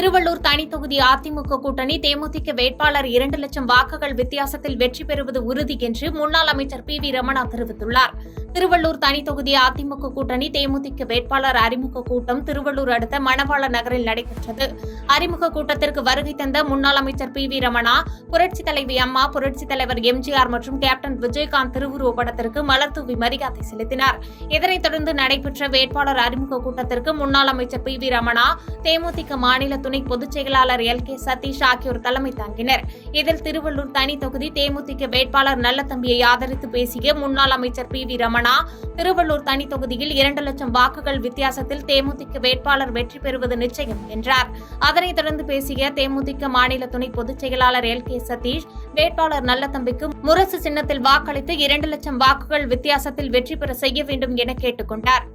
திருவள்ளூர் தனி தொகுதி அதிமுக கூட்டணி தேமுதிக வேட்பாளர் 2 லட்சம் வாக்குகள் வித்தியாசத்தில் வெற்றி பெறுவது உறுதி என்று முன்னாள் அமைச்சர் பி வி ரமணா தெரிவித்துள்ளார். திருவள்ளூர் தனி தொகுதி அதிமுக கூட்டணி தேமுதிக வேட்பாளர் அறிமுக கூட்டம் திருவள்ளூர் அடுத்த மணவாள நகரில் நடைபெற்றது. அறிமுக கூட்டத்திற்கு வருகை தந்த முன்னாள் அமைச்சர் பி வி ரமணா, புரட்சித் தலைவி அம்மா, புரட்சித் தலைவர் எம்ஜிஆர் மற்றும் கேப்டன் விஜயகாந்த் திருவுருவ படத்திற்கு மலர் தூவி மரியாதை செலுத்தினார். இதனைத் தொடர்ந்து நடைபெற்ற வேட்பாளர் அறிமுக கூட்டத்திற்கு முன்னாள் அமைச்சர் பி வி ரமணா, தேமுதிக மாநில துணை பொதுச் செயலாளர் எல் கே சதீஷ் ஆகியோர் தலைமை தாங்கினர். இதில் திருவள்ளூர் தனி தொகுதி தேமுதிக வேட்பாளர் நல்லதம்பியை ஆதரித்து பேசிய முன்னாள் அமைச்சர் பி வி ரமணா, திருவள்ளூர் தனி தொகுதியில் 2 லட்சம் வாக்குகள் வித்தியாசத்தில் தேமுதிக வேட்பாளர் வெற்றி பெறுவது நிச்சயம் என்றார். அதனைத் தொடர்ந்து பேசிய தேமுதிக மாநில துணை பொதுச் செயலாளர் எல் கே சதீஷ், வேட்பாளர் நல்லதம்பிக்கு முரசு சின்னத்தில் வாக்களித்து 2 லட்சம் வாக்குகள் வித்தியாசத்தில் வெற்றி பெற செய்ய வேண்டும் என கேட்டுக் கொண்டார்.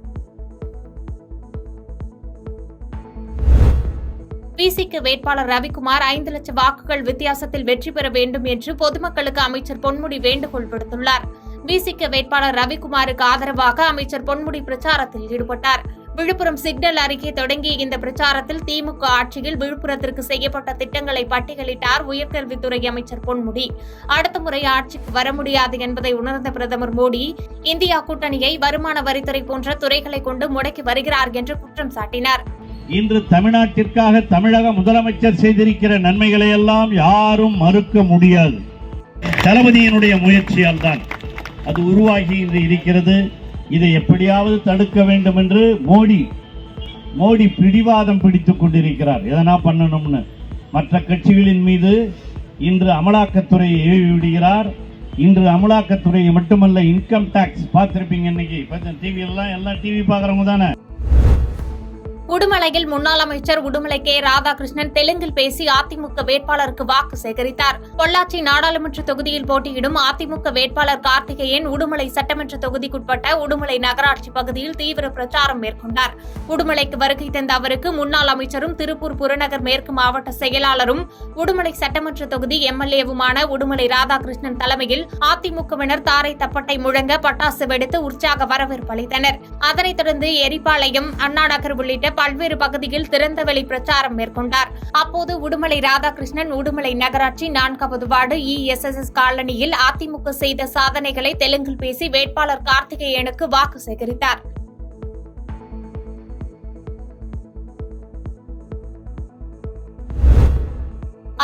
பிசிக வேட்பாளர் ரவிக்குமார் 5 லட்சம் வாக்குகள் வித்தியாசத்தில் வெற்றி பெற வேண்டும் என்று பொதுமக்களுக்கு அமைச்சர் பொன்முடி வேண்டுகோள் விடுத்துள்ளார். பிசிக வேட்பாளர் ரவிக்குமாருக்கு ஆதரவாக அமைச்சர் பொன்முடி பிரச்சாரத்தில் ஈடுபட்டார். விழுப்புரம் சிக்னல் அருகே தொடங்கிய இந்த பிரச்சாரத்தில் திமுக ஆட்சியில் விழுப்புரத்திற்கு செய்யப்பட்ட திட்டங்களை பட்டியலிட்டார் உயர்கல்வித்துறை அமைச்சர் பொன்முடி. அடுத்த முறை ஆட்சிக்கு வர முடியாது என்பதை உணர்ந்த பிரதமர் மோடி, இந்தியா கூட்டணியை வருமான வரித்துறை போன்ற துறைகளை கொண்டு முடக்கி வருகிறார் என்று குற்றம் சாட்டினார். இன்று தமிழ்நாட்டிற்காக தமிழக முதலமைச்சர் செய்திருக்கிற நன்மைகளை எல்லாம் யாரும் மறுக்க முடியாது. தளபதியினுடைய முயற்சியால் தான் அது உருவாகி இருக்கிறது. இதை எப்படியாவது தடுக்க வேண்டும் என்று மோடி பிடிவாதம் பிடித்துக் கொண்டிருக்கிறார். எதனா பண்ணணும்னு மற்ற கட்சிகளின் மீது இன்று அமலாக்கத்துறையை ஏவி விடுகிறார். இன்று அமலாக்கத்துறையை மட்டுமல்ல, இன்கம் டாக்ஸ் பார்த்திருப்பீங்க. இன்னைக்கு டிவி எல்லாம் டிவி பார்க்கறவங்க தானே. உடுமலையில் முன்னாள் அமைச்சர் உடுமலை கே ராதாகிருஷ்ணன் தெலுங்கில் பேசி அதிமுக வேட்பாளருக்கு வாக்கு சேகரித்தார். பொள்ளாச்சி நாடாளுமன்ற தொகுதியில் போட்டியிடும் அதிமுக வேட்பாளர் கார்த்திகேயன் உடுமலை சட்டமன்ற தொகுதிக்குட்பட்ட உடுமலை நகராட்சி பகுதியில் தீவிர பிரச்சாரம் மேற்கொண்டார். உடுமலைக்கு வருகை தந்த அவருக்கு முன்னாள் அமைச்சரும் திருப்பூர் புறநகர் மேற்கு மாவட்ட செயலாளரும் உடுமலை சட்டமன்ற தொகுதி எம்எல்ஏவுமான உடுமலை ராதாகிருஷ்ணன் தலைமையில் அதிமுகவினர் தாரை தப்பட்டை முழங்க பட்டாசு வெடித்து உற்சாக வரவேற்பு அளித்தனர். அதனைத் தொடர்ந்து எரிபாளையம், அண்ணா நகர் உள்ளிட்ட பல்வேறு பகுதியில் திறந்தவெளி பிரச்சாரம் மேற்கொண்டார். அப்போது உடுமலை ராதாகிருஷ்ணன் உடுமலை நகராட்சி 4வது வார்டு ESSS காலனியில் அதிமுக செய்த சாதனைகளை தெலுங்கில் பேசி வேட்பாளர் கார்த்திகேயனுக்கு வாக்கு சேகரித்தார்.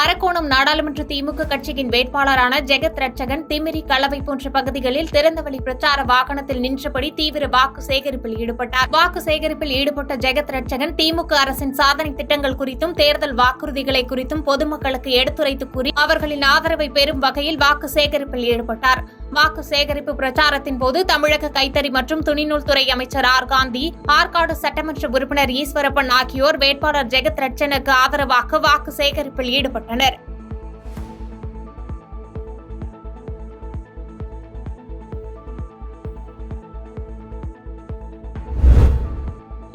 அரக்கோணம் நாடாளுமன்ற திமுக கட்சியின் வேட்பாளரான ஜெகத் ரட்சகன் திமிரி, கலவை போன்ற பகுதிகளில் திறந்தவெளி பிரச்சார வாகனத்தில் நின்றபடி தீவிர வாக்கு சேகரிப்பில் ஈடுபட்டார். வாக்கு சேகரிப்பில் ஈடுபட்ட ஜெகத் ரட்சகன் திமுக அரசின் சாதனை திட்டங்கள் குறித்தும் தேர்தல் வாக்குறுதிகளை குறித்தும் பொதுமக்களுக்கு எடுத்துரைத்து கூறி அவர்களின் ஆதரவை பெறும் வகையில் வாக்கு சேகரிப்பில் ஈடுபட்டார். வாக்கு சேகரிப்பு பிரச்சாரத்தின் போது தமிழக கைத்தறி மற்றும் துணிநூல் துறை அமைச்சர் ஆர் காந்தி, ஆற்காடு சட்டமன்ற உறுப்பினர் ஈஸ்வரப்பன் ஆகியோர் வேட்பாளர் ஜெகத் ரட்சகனுக்கு ஆதரவாக வாக்கு சேகரிப்பில் ஈடுபட்டனர்.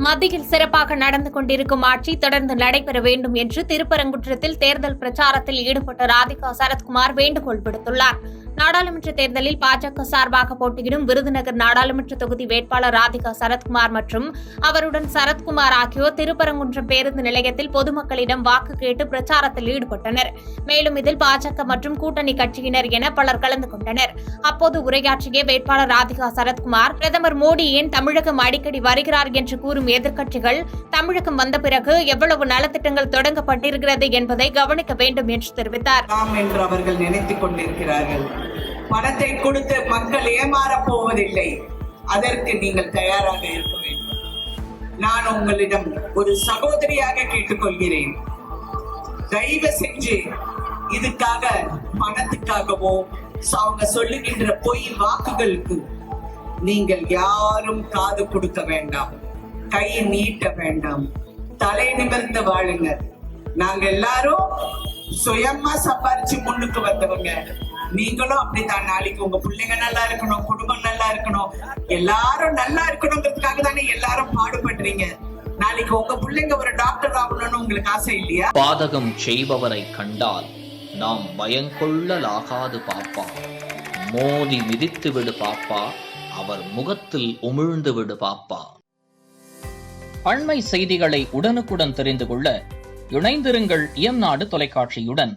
மத்தியில் சிறப்பாக நடந்து கொண்டிருக்கும் ஆட்சி தொடர்ந்து நடைபெற வேண்டும் என்று திருப்பரங்குன்றத்தில் தேர்தல் பிரச்சாரத்தில் ஈடுபட்ட ராதிகா சரத்குமார் வேண்டுகோள் விடுத்துள்ளார். நாடாளுமன்ற தேர்தலில் பாஜக சார்பாக போட்டியிடும் விருதுநகர் நாடாளுமன்ற தொகுதி வேட்பாளர் ராதிகா சரத்குமார் மற்றும் அவருடன் சரத்குமார் ஆகியோர் திருப்பரங்குன்றம் பேருந்து நிலையத்தில் பொதுமக்களிடம் வாக்கு கேட்டு பிரச்சாரத்தில் ஈடுபட்டனர். மேலும் இதில் பாஜக மற்றும் கூட்டணி கட்சியினர் என பலர் கலந்து கொண்டனர். அப்போது உரையாற்றிய வேட்பாளர் ராதிகா சரத்குமார், பிரதமர் மோடி ஏன் தமிழகம் அடிக்கடி வருகிறார் என்று கூறும் எதிர்க்கட்சிகள் தமிழகம் வந்த பிறகு எவ்வளவு நலத்திட்டங்கள் தொடங்கப்பட்டிருக்கிறது என்பதை கவனிக்க வேண்டும் என்று தெரிவித்தார். அவர்கள் நினைத்துக் கொண்டிருக்கிறார்கள், பணத்தை கொடுத்து மக்கள் ஏமாறப் போவதில்லை. அதற்கு நீங்கள் தயாராக இருக்க வேண்டும். நான் உங்களிடம் ஒரு சகோதரியாக கேட்டுக்கொள்கிறேன், தயவு செஞ்சு இதுக்காக பணத்துக்காகவோ அவங்க சொல்லுகின்ற பொய் வாக்குகளுக்கு நீங்கள் யாரும் காது கொடுக்க வேண்டாம், கை நீட்ட வேண்டாம், தலை நிமிர்ந்து வாழுங்க. நாங்க எல்லாரும் சுயமா சம்பாரிச்சு முன்னுக்கு வந்தவங்க. நீங்களும் அப்படித்தான். நாளைக்கு உங்க பிள்ளைங்க நல்லா இருக்கணும், குடும்பம் நல்லா இருக்கணும், எல்லாரும் நல்லா இருக்கணுங்கிறதுக்காக தானே எல்லாரும் பாடுபடுறீங்க. நாளைக்கு உங்க பிள்ளைங்க ஒரு டாக்டர் ஆகணும்னு உங்களுக்கு ஆசை இல்லையா? பாதகம் செய்பவரை கண்டால் நாம் பயங்கொள்ளலாகாது பாப்பா, மோதி மிதித்து விடு பாப்பா, அவர் முகத்தில் உமிழ்ந்து விடு பாப்பா. அண்மை செய்திகளை உடனுக்குடன் தெரிந்து கொள்ள இணைந்திருங்கள் இயம்நாடு தொலைக்காட்சியுடன்.